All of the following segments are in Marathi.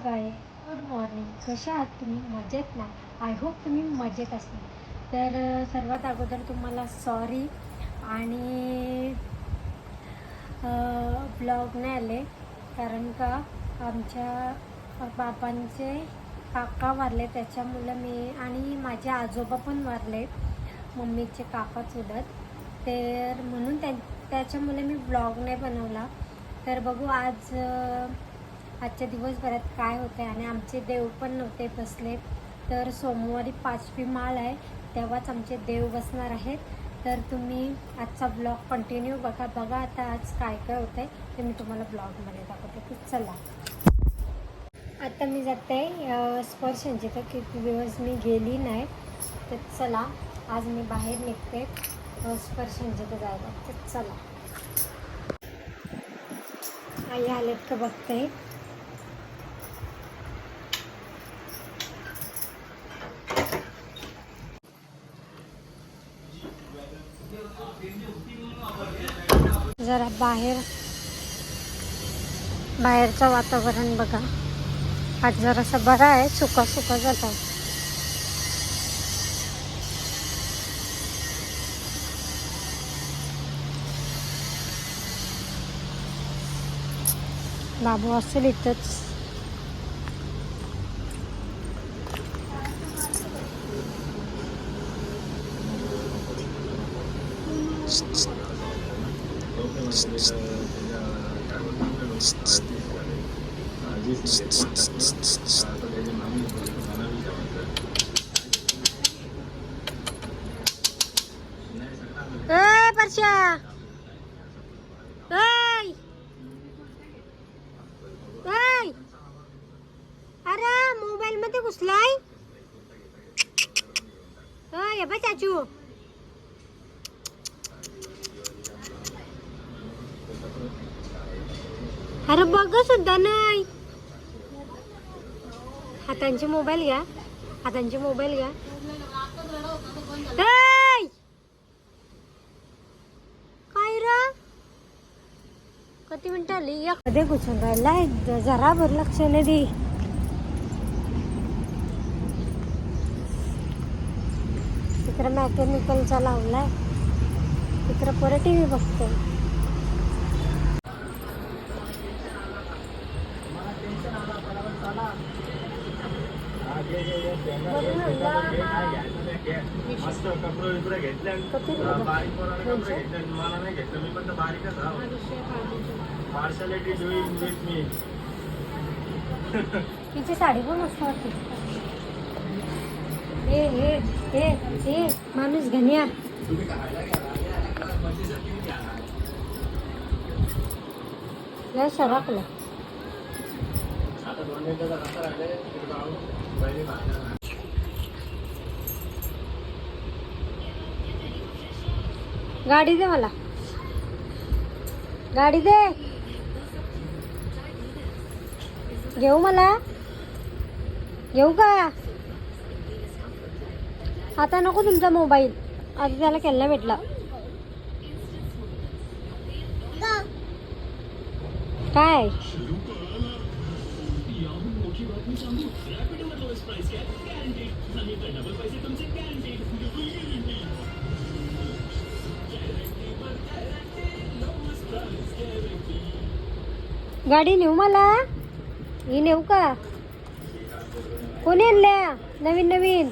Guy good morning. कशा आहात तुम्ही? मजेत ना? आय होप तुम्ही मजेत असाल. तर सर्वात अगोदर तुम्हाला सॉरी आणि ब्लॉग नाही आले कारण का आमच्या बाबांचे काका वारले त्याच्यामुळं मी आणि माझे आजोबा पण वारले, मम्मीचे काका चुलत. तर म्हणून त्याच्यामुळे मी ब्लॉग नाही बनवला. तर बघू आजच्या दिवसभरात काय होतं आहे. आणि आमचे देव पण नव्हते बसले, तर सोमवारी 5वी माळ आहे तेव्हाच आमचे देव बसणार आहेत. तर तुम्ही आजचा ब्लॉग कंटिन्यू बघा आता आज काय काय होतं आहे ते मी तुम्हाला ब्लॉगमध्ये दाखवते. तर चला, आता मी जाते स्पर्शांची. तर किती दिवस मी गेली नाही, तर चला आज मी बाहेर निघते स्पर्शांची तर जायला. तर चला, आई आलेत का बघते. जरा बाहेरचं वातावरण बघा. आज जरासं बरं आहे, सुका झालं. बाबू असेल इथंच. परश्या, अरे मोबाईल मध्ये घुसलाय. ये बा चाचू, अरे बघ सुद्धा नाही. हातांचे मोबाईल घ्या. काय रा किती मिनिटं आली मध्ये घुसून राहिलाय. जरा भर लक्ष नाही दे. तिकडे मेकॅनिकलचा लावलाय, तिकडे परत टीव्ही बघते. मस्त कपडे विपडे घेतले. बारीक पोराने कपडे घेतले, मला नाही घेतलं. मी पण तर बारीकच आहो. Partiality doing with me. तिची साडी पण मस्त वाटते. ए माणूस घनिया. लय शराकलं. आता 2 मिनिटाचा रस्ता राहिले. गाडी दे मला, गाडी दे. घेऊ का आता? नको तुमचा मोबाईल, आधी त्याला केला भेटला. काय गाडी नेऊ मला? ही नेऊ का? कोणी आणल्या नवीन?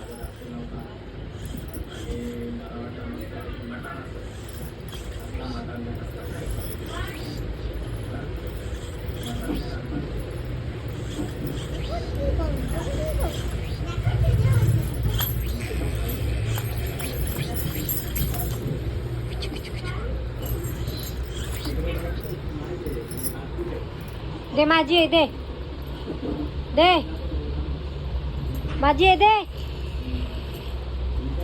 दे माझी आहे, दे माझी आहे, दे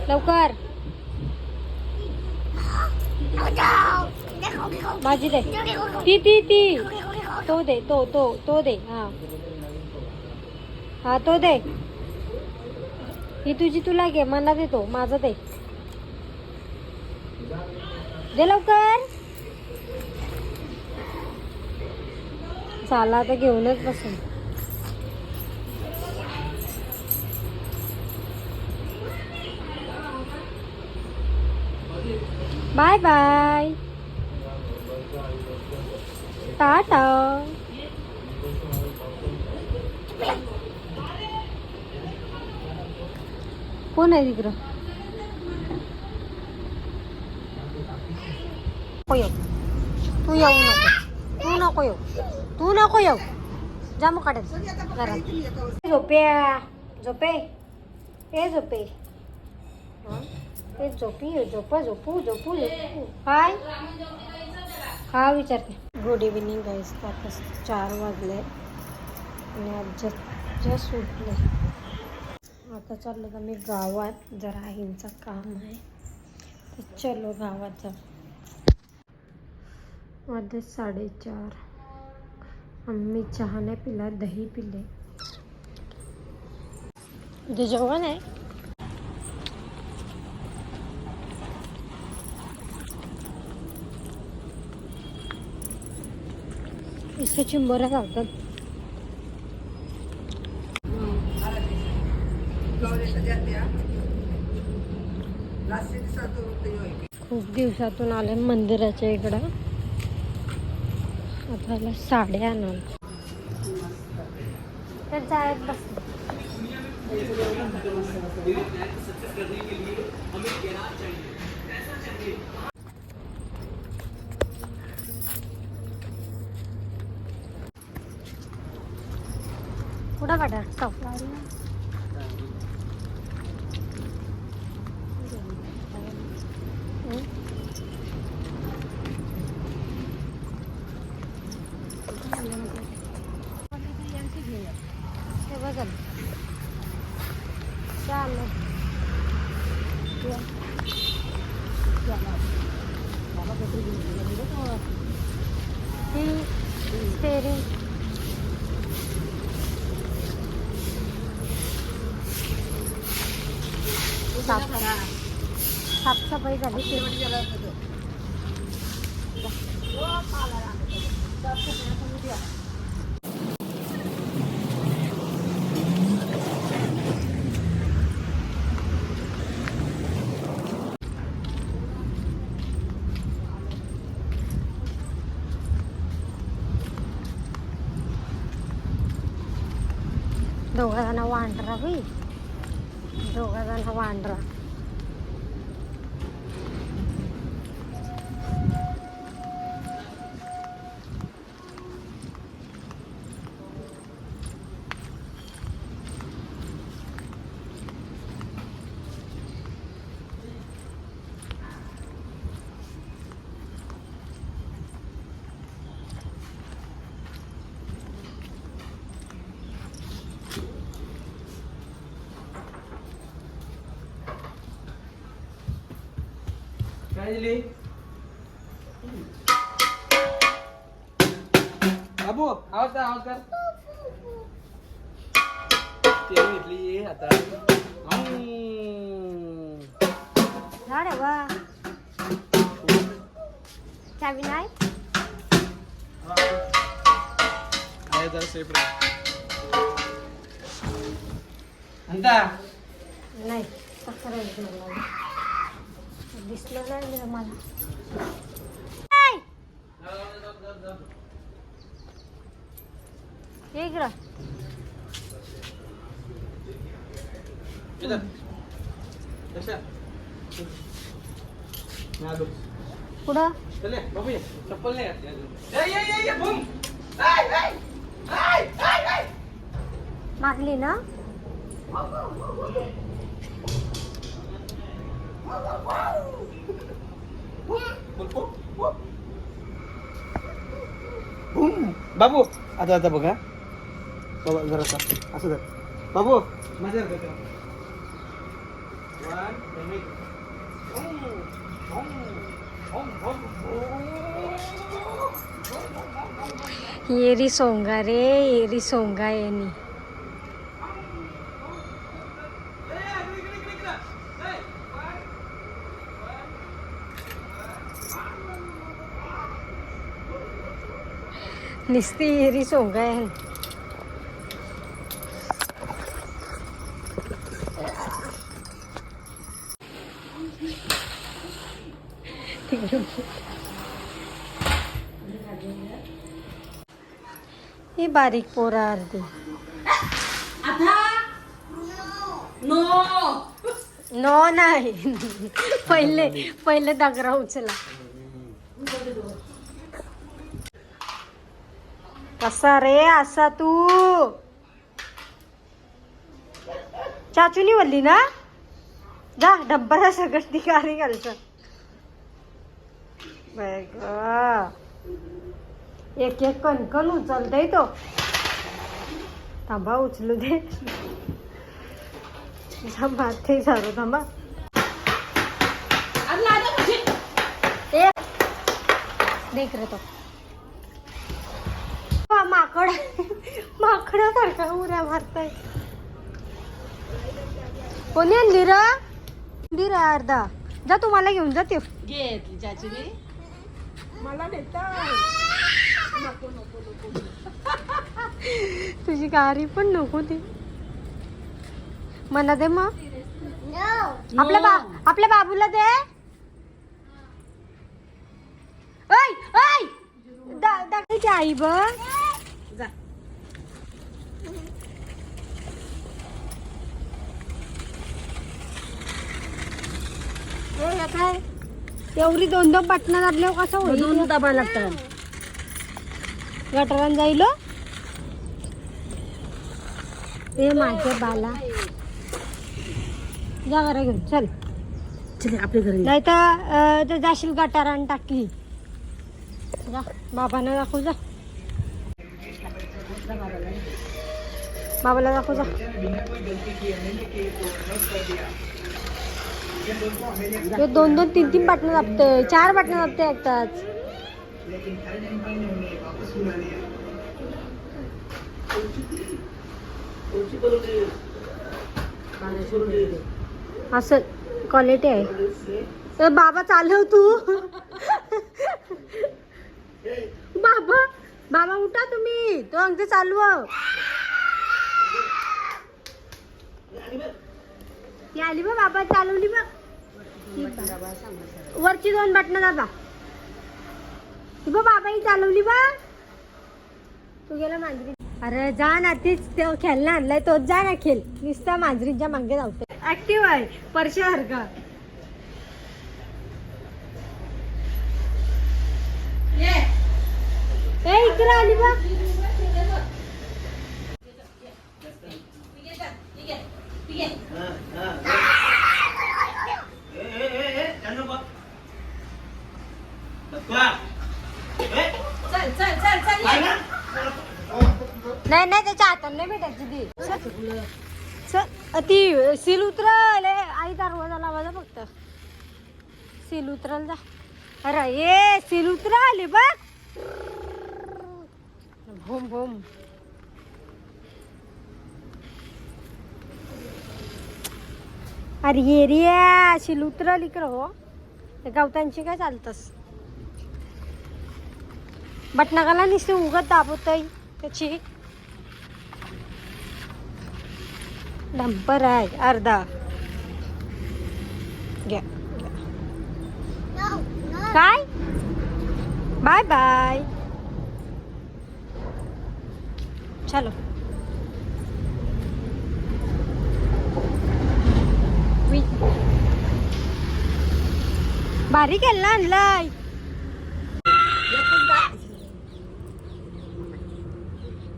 लवकर. माझी दे. ती तो दे, तो दे. हा तो दे. ही तुझी तुला घे, मला दे. तो माझा दे लवकर. चाला आता घेऊनच बसून. Bye bye, tata. कोण आहे तिकडं? येऊ तू, येऊ नको तू, नको येऊ तू, नको येऊ. जा मग काढत घरात. झोप्या झोपे, ए झोपे, ए झोपी, झोपू झोपू झोपू झोपू. काय हा विचारते. गुड इव्हिनिंग गाईस. आता 4 वाजले आणि आज जस्ट उठले. आता चाललो का मी गावात, जरा आईंचं काम आहे तर चलो गावात जाऊ. वाजले 4:30. आम्ही चहा नाही पिला, दही पिले. उद्या जेवण आहे. इससे चिंबोऱ्या लावतात. खूप दिवसातून आले मंदिराच्या इकडं. आता आला साड्या आणाल तर जायत बस. कुठं काढा स्टॉप लावला. हे बघा चालेल. स्टेरिंग साफसफाई झाली. दोघा जण वांढरा बाई, दोघा जण वांढरा. काय दिली बाबू? आवाज कर, आवाज कर. तेल घेतली आता. झाडे वा चावी नाही. आहे जरा सेफ राहा. अंता नाही तक्रार दिसलं नाही मला. एक रा पुढं बाबू चप्पल नाही मारली ना. बाबू आता आता बघा बाबा जरा असं कर बाबू. मजा येरी सोंगा रे, येरी सोंगा यांनी. निस्ती येरी सोंगा आहे. ही बारीक पोरं अर्धी नो नाही पहिले दगरा उचला कसा रे असा तू चाचूनी वल्ली ना जा डब्बा सगळं ठिकाणी घालचं एक एक कणकण उचलतय तो थांबा उचलू दे थांबा ते सारू थांबा देख रे तो माकडासारखा उड्या मारताय कोणी आणली रे अर्धा जा तुम्हाला घेऊन जा ते घेतली चाचीने मला तुझी गाडी पण नको ती मना दे मग आपल्या बाबूला दे ऐ दादाची आई बघ जा काय एवढी दोन बटणं दाबल्यावर कसं होईल दोन डबा लागतात गटरान जाईल ते माझे बाला जा घरा घेऊन चल चल आपल्या घरी नाही तर जाशील गटारान टाकली जा बाबांना दाखव जा बाबाला दाखव जा दोन तीन बटणं दाबते 4 बटणं दाबते एकटाच असं क्वालिटी आहे बाबा चालव तू बाबा उठा तुम्ही तो अंगठी चालव ती आली बघ बाबा चालवली बघ वरची 2 बटणं दाबा ती बघ बाबा ही चालवली बघ तू गेला मांजरी अरे जा ना तीच खेळणं आणलाय तोच जा ना खेळ नुसता मांजरीच्या मागे जावतो ऍक्टिव्ह आहे परशासारखा इकडे आली बघ नाही त्याच्या हातात नाही भेटायची ती सील उतरल आई दरवाजा लावायचा फक्त सील उतरल जा अरे ये सील उतरा आली बघ भोम भोम अरे ये रे सील उतरल इकडं हो गावतांची काय चालतस बटनागाला नुसते उगत दाबवतय त्याची डंपर आहे अर्धा घ्या काय बाय बाय चलो बारीक आहे ना आणलाय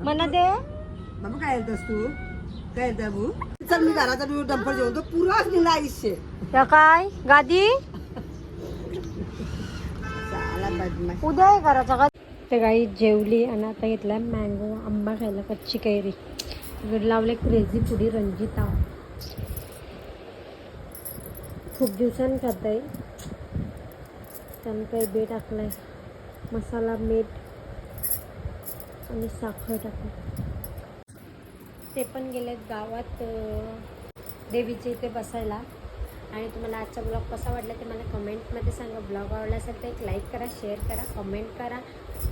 मना दे बाबा काय येतस तू काय येत बाबू चल मी घराचा डंपर जेवण तो पुराच निघला आयुष्य त्या काय गादी उद्या आहे घराचा का ते गाई जेवली आणि आता घेतला मँगो आंबा खायला कच्ची कैरी इकडे लावले क्रेझी पुडी रंजिता खूप दिवसांनी खात आहे त्यानं काही बे टाकलाय मसाला मीठ आणि साखर टाकली ते पण गेलेत गावात देवीच्या इथे बसायला आणि तुम्हाला आजचा ब्लॉग कसा वाटला ते मला कमेंटमध्ये सांगा ब्लॉग आवडला असेल तर एक लाईक करा शेअर करा कमेंट करा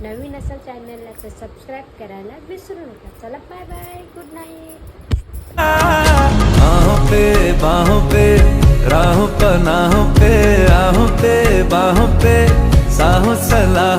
नवीन असेल चॅनलला तर सबस्क्राईब करायला विसरू नका चला बाय बाय गुड नाईट बाहों पे राहों पनाहों पे बाहों पे साहो सलाह